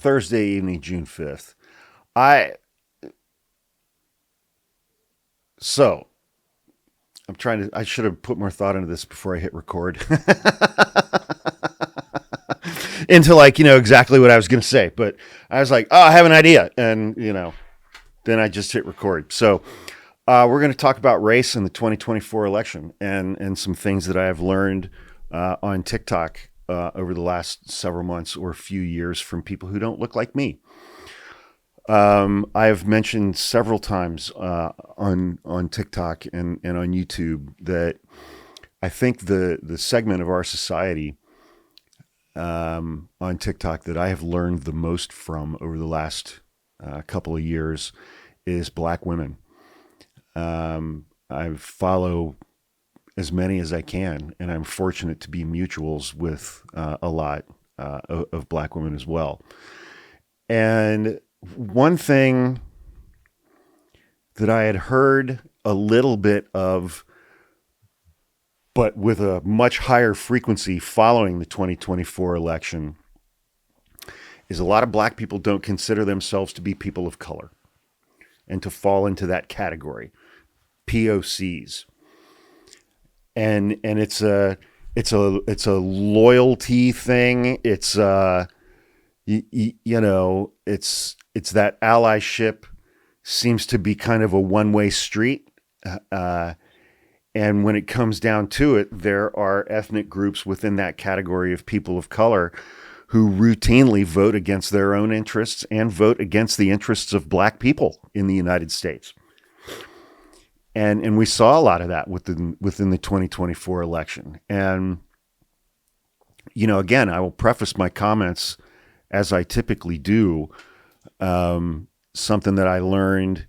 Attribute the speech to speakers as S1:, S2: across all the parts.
S1: Thursday evening, June 5th. So I should have put more thought into this before I hit record. Into exactly what I was going to say. But I was like, oh, I have an idea. And, then I just hit record. So we're going to talk about race in the 2024 election and some things that I have learned on TikTok over the last several months or few years from people who don't look like me. I've mentioned several times on TikTok and on YouTube that I think the segment of our society on TikTok that I have learned the most from over the last couple of years is Black women. I follow as many as I can, and I'm fortunate to be mutuals with a lot of Black women as well. And one thing that I had heard a little bit of, but with a much higher frequency following the 2024 election, is a lot of Black people don't consider themselves to be people of color and to fall into that category, POCs. And it's a loyalty thing. It's it's that allyship seems to be kind of a one-way street. And when it comes down to it, there are ethnic groups within that category of people of color who routinely vote against their own interests and vote against the interests of Black people in the United States. And we saw a lot of that within the 2024 election. And, again, I will preface my comments as I typically do, something that I learned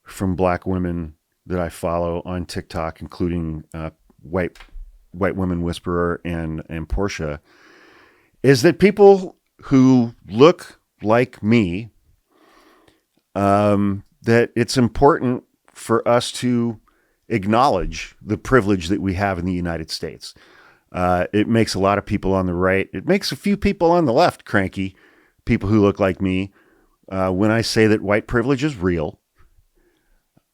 S1: from Black women that I follow on TikTok, including White Women Whisperer and Portia, is that people who look like me, that it's important for us to acknowledge the privilege that we have in the United States. It makes a lot of people on the right, it makes a few people on the left cranky, people who look like me, when I say that white privilege is real,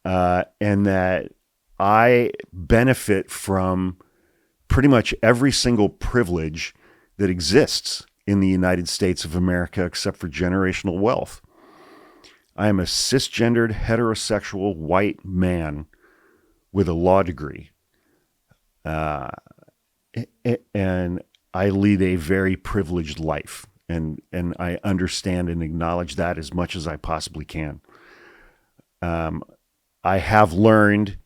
S1: and that I benefit from pretty much every single privilege that exists in the United States of America except for generational wealth. I am a cisgendered, heterosexual white man with a law degree. And I lead a very privileged life. And I understand and acknowledge that as much as I possibly can. I have learned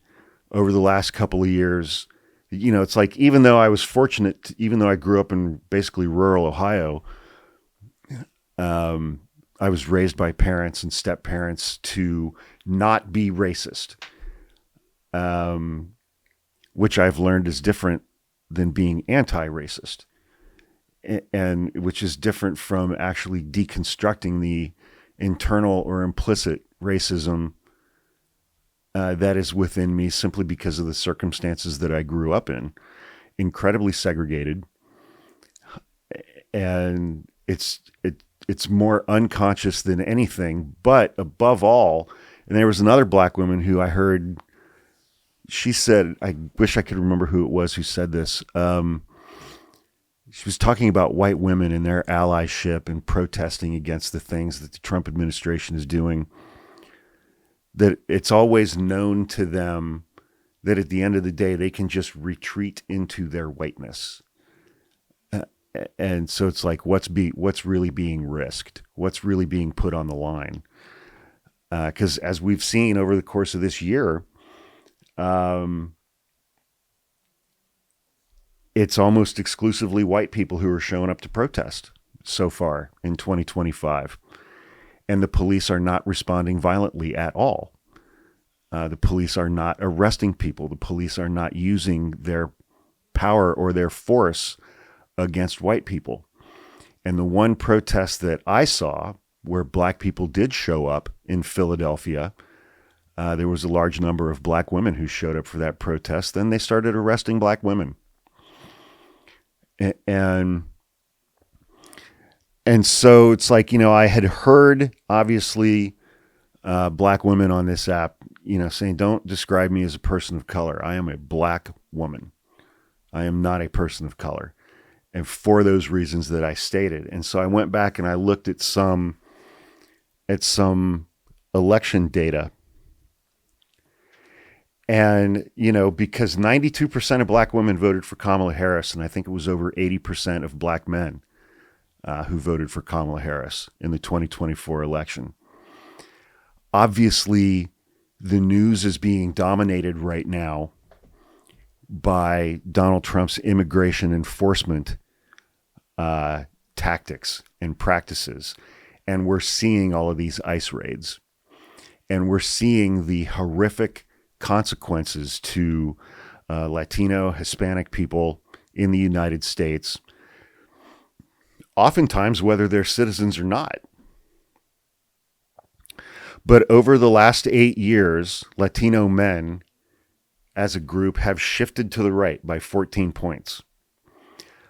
S1: over the last couple of years, it's like, even though I was fortunate, even though I grew up in basically rural Ohio, I was raised by parents and step parents to not be racist, which I've learned is different than being anti-racist, and which is different from actually deconstructing the internal or implicit racism that is within me simply because of the circumstances that I grew up in, incredibly segregated. And it's more unconscious than anything, but above all, and there was another Black woman who I heard, she said, I wish I could remember who it was who said this. She was talking about white women and their allyship and protesting against the things that the Trump administration is doing, that it's always known to them that at the end of the day, they can just retreat into their whiteness. And so it's like, what's really being risked? What's really being put on the line? Because as we've seen over the course of this year, it's almost exclusively white people who are showing up to protest so far in 2025. And the police are not responding violently at all. The police are not arresting people. The police are not using their power or their force against white people. And the one protest that I saw where Black people did show up in Philadelphia, there was a large number of Black women who showed up for that protest. Then they started arresting Black women. And And so it's like, I had heard, obviously, black women on this app, saying, don't describe me as a person of color. I am a black woman. I am not a person of color. And for those reasons that I stated. And so I went back and I looked at some election data. And, because 92% of black women voted for Kamala Harris, and I think it was over 80% of black men who voted for Kamala Harris in the 2024 election. Obviously, the news is being dominated right now by Donald Trump's immigration enforcement tactics and practices. And we're seeing all of these ICE raids. And we're seeing the horrific consequences to Latino, Hispanic people in the United States, oftentimes whether they're citizens or not. But over the last 8 years, Latino men as a group have shifted to the right by 14 points.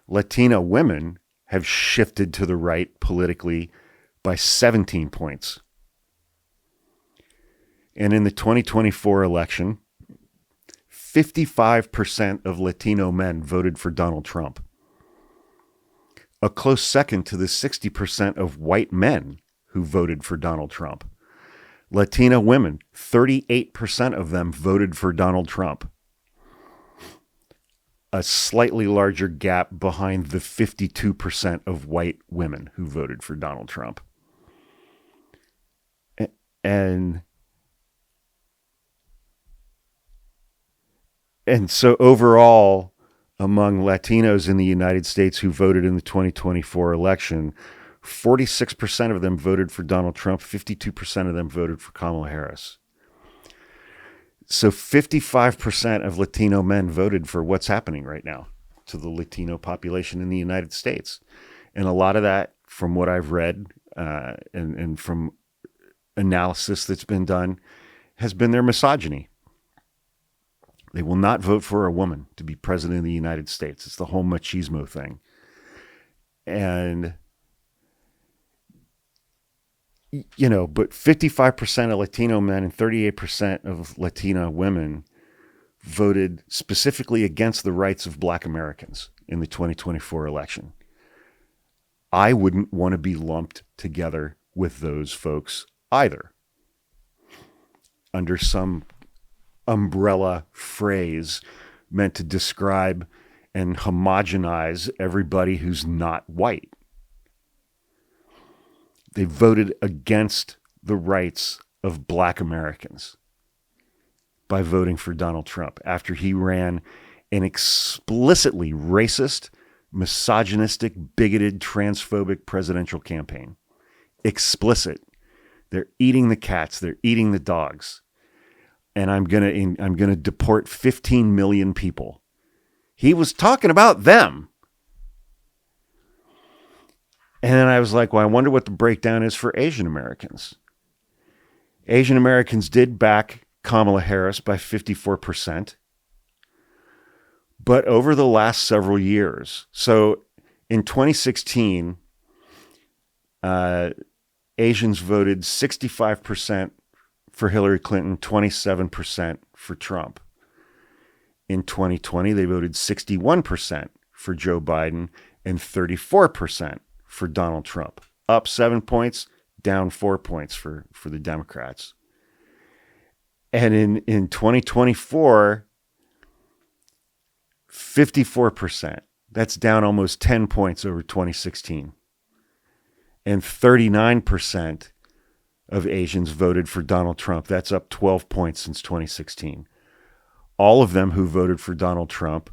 S1: Latina women have shifted to the right politically by 17 points. And in the 2024 election, 55% of Latino men voted for Donald Trump. A close second to the 60% of white men who voted for Donald Trump. Latina women, 38% of them voted for Donald Trump. A slightly larger gap behind the 52% of white women who voted for Donald Trump. And so overall, among Latinos in the United States who voted in the 2024 election, 46% of them voted for Donald Trump, 52% of them voted for Kamala Harris. So 55% of Latino men voted for what's happening right now to the Latino population in the United States. And a lot of that, from what I've read and from analysis that's been done, has been their misogyny. They will not vote for a woman to be president of the United States. It's the whole machismo thing. And but 55% of Latino men and 38% of Latina women voted specifically against the rights of black Americans in the 2024 election. I wouldn't want to be lumped together with those folks either, under some umbrella phrase meant to describe and homogenize everybody who's not white. They voted against the rights of black Americans by voting for Donald Trump after he ran an explicitly racist, misogynistic, bigoted, transphobic presidential campaign. Explicit. They're eating the cats. They're eating the dogs. And I'm gonna deport 15 million people. He was talking about them. And then I was like, well, I wonder what the breakdown is for Asian Americans. Asian Americans did back Kamala Harris by 54%. But over the last several years, so in 2016, Asians voted 65% for Hillary Clinton, 27% for Trump. In 2020, they voted 61% for Joe Biden and 34% for Donald Trump. Up 7 points, down 4 points for the Democrats. And in 2024, 54%. That's down almost 10 points over 2016. And 39% of Asians voted for Donald Trump. That's up 12 points since 2016. All of them who voted for Donald Trump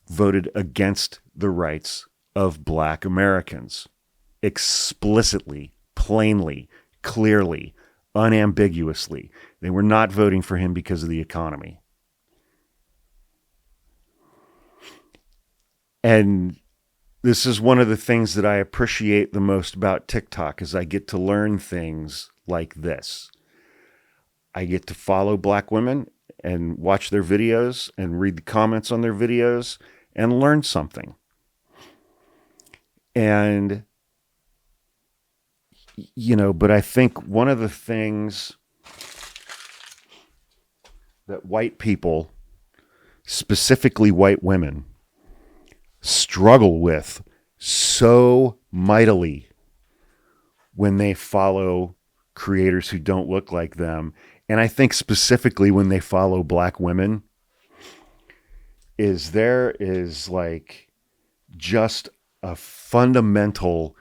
S1: voted against the rights of black Americans. Explicitly, plainly, clearly, unambiguously. They were not voting for him because of the economy. And this is one of the things that I appreciate the most about TikTok, is I get to learn things like this. I get to follow black women and watch their videos and read the comments on their videos and learn something. And, but I think one of the things that white people, specifically white women, struggle with so mightily when they follow creators who don't look like them, and I think specifically when they follow black women, is there is like just a fundamental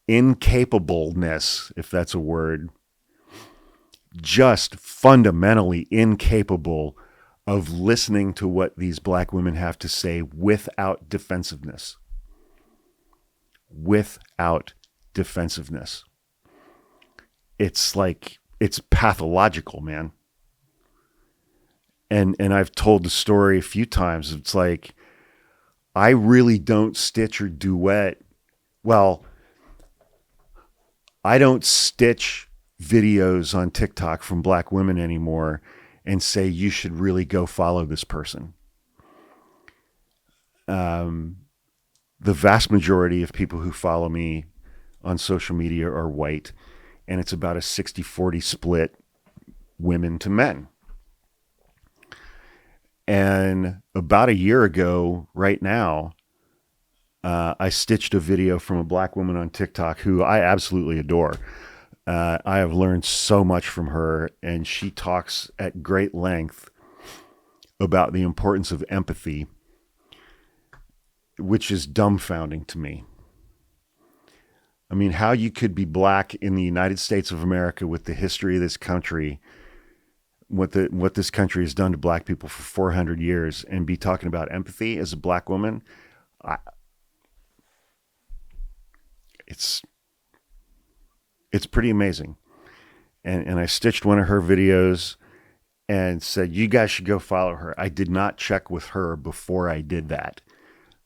S1: incapableness, if that's a word, just fundamentally incapable of listening to what these black women have to say without defensiveness. Without defensiveness. It's like, it's pathological, man. And I've told the story a few times. It's like, I really don't stitch or duet. Well, I don't stitch videos on TikTok from black women anymore and say, you should really go follow this person. The vast majority of people who follow me on social media are white, and it's about a 60-40 split women to men. And about a year ago, right now, I stitched a video from a black woman on TikTok who I absolutely adore. I have learned so much from her, and she talks at great length about the importance of empathy, which is dumbfounding to me. I mean, how you could be black in the United States of America with the history of this country, what this country has done to black people for 400 years, and be talking about empathy as a black woman. It's pretty amazing. And I stitched one of her videos and said, you guys should go follow her. I did not check with her before I did that.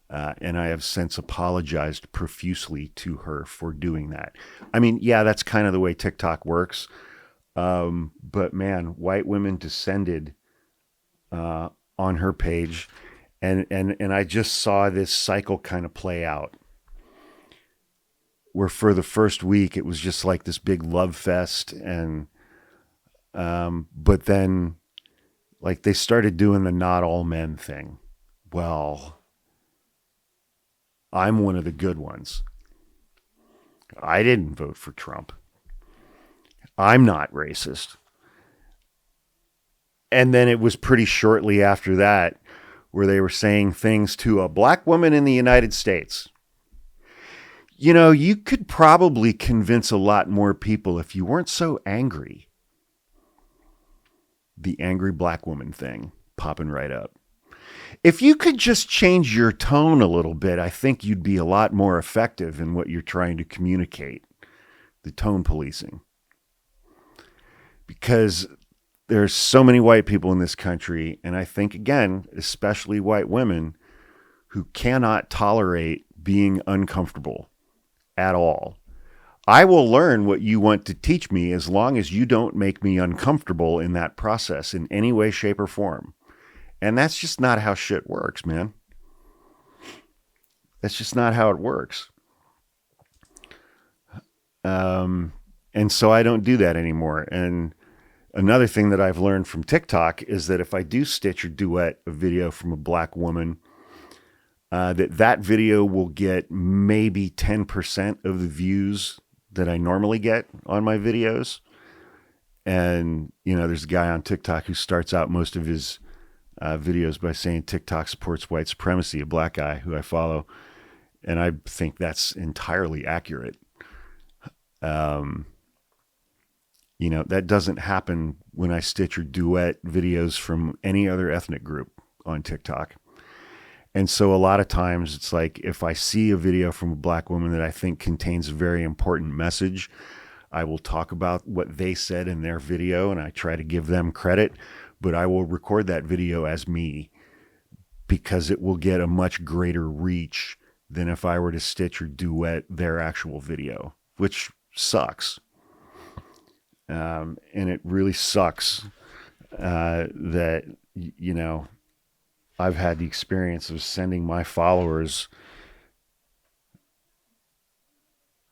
S1: And I have since apologized profusely to her for doing that. I mean, yeah, that's kind of the way TikTok works. But man, white women descended on her page, and I just saw this cycle kind of play out, where for the first week it was just like this big love fest, and but then like they started doing the not all men thing. Well, I'm one of the good ones. I didn't vote for Trump. I'm not racist. And then it was pretty shortly after that where they were saying things to a black woman in the United States. You could probably convince a lot more people if you weren't so angry. The angry black woman thing popping right up. If you could just change your tone a little bit, I think you'd be a lot more effective in what you're trying to communicate. The tone policing. Because there's so many white people in this country, and I think, again, especially white women, who cannot tolerate being uncomfortable at all. I will learn what you want to teach me as long as you don't make me uncomfortable in that process in any way, shape, or form. And that's just not how shit works, man. That's just not how it works. And so I don't do that anymore. And another thing that I've learned from TikTok is that if I do stitch or duet a video from a black woman, that video will get maybe 10% of the views that I normally get on my videos. And, there's a guy on TikTok who starts out most of his videos by saying TikTok supports white supremacy, a black guy who I follow. And I think that's entirely accurate. That doesn't happen when I stitch or duet videos from any other ethnic group on TikTok. And so a lot of times it's like, if I see a video from a black woman that I think contains a very important message, I will talk about what they said in their video, and I try to give them credit, but I will record that video as me because it will get a much greater reach than if I were to stitch or duet their actual video, which sucks. And it really sucks that, I've had the experience of sending my followers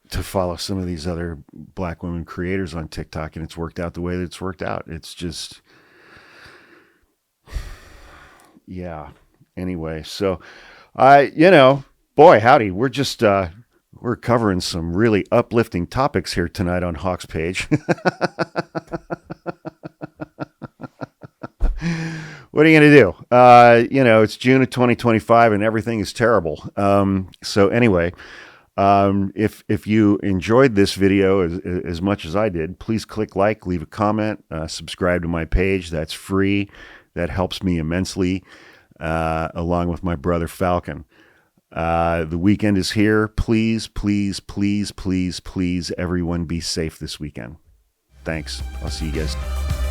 S1: to follow some of these other Black women creators on TikTok, and it's worked out the way that it's worked out. It's just, yeah. Anyway, so boy, howdy, we're just we're covering some really uplifting topics here tonight on Hawk's Page. What are you going to do? It's June of 2025 and everything is terrible. So anyway, if you enjoyed this video as much as I did, please click like, leave a comment, subscribe to my page. That's free. That helps me immensely, along with my brother Falcon. The weekend is here. Please, please, please, please, please, everyone be safe this weekend. Thanks. I'll see you guys.